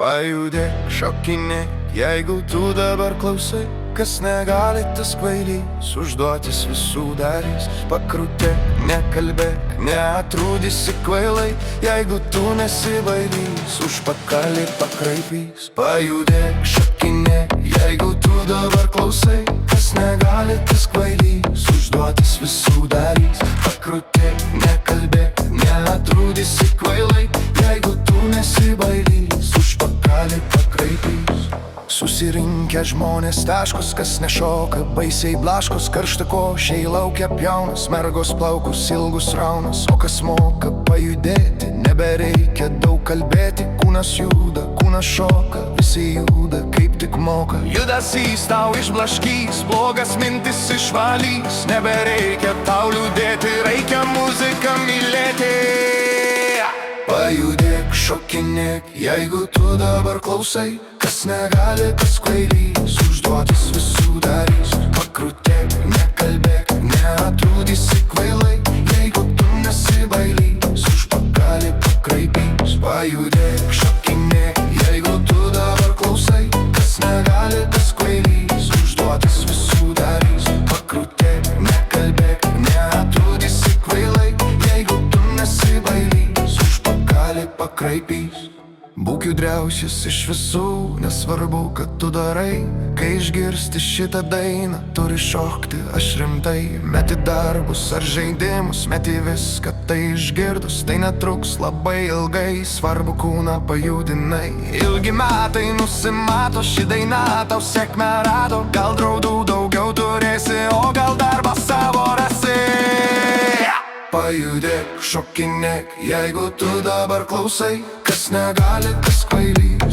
Pajudėk, šokinėk, jeigu tu dabar klausai. Kas negali, tas kvailys, užduotis visų darys. Pakrutėk, nekalbėk, neatrodysi kvailai. Jeigu tu nesibailys, užpakalį pakraipys. Pajudėk, šokinėk, jeigu tu dabar klausai. Kas negali, tas kvailys, užduotis visų darys. Pakrutėk, nekalbėk, neatrodysi kvailai. Jeigu tu nesibailys, užpakalį pakraipys. Susirinkę žmonės taškos, kas nešoka, baisiai blaškos, karštakošiai laukia pjaunas, mergos plaukus ilgus raunas. O kas moka pajudėti, nebereikia daug kalbėti. Kūnas juda, kūnas šoka, visi juda kaip tik moka. Judesys tau išblaškys, blogas mintis išvalys. Nebereikia tau liūdėti, reikia muziką mylėti. Pajudėk, šokinėk, jeigu tu dabar klausai. Kas negali, tas kvailys, užduotis visų darys. Pakrutėk, nekalbėk, neatrodysi kvailai. Jeigu tu nesibailys, užpakalį pakraipys. Pajudėk, šokinėk, jeigu tu dabar klausai. Kas negali, tas kvailys, užduotis visų darys. Pakrutėk, nekalbėk, neatrodysi kvailai. Jeigu tu nesibailys, užpakalį pakraipys. Būk judriausias iš visų, nesvarbu, kad tu darai. Kai išgirsti šitą dainą, turi šokti aš rimtai. Meti darbus ar žaidimus, meti viską, tai išgirdus. Tai netruks labai ilgai, svarbu kūną pajudinai. Ilgi metai nusimato, ši daina tau sėkmę rado. Gal draudų daugiau turėsi, o gal darbą savo rasi. Pajudėk, šokinėk, jeigu tu dabar klausai. Kas negali, tas kvailys,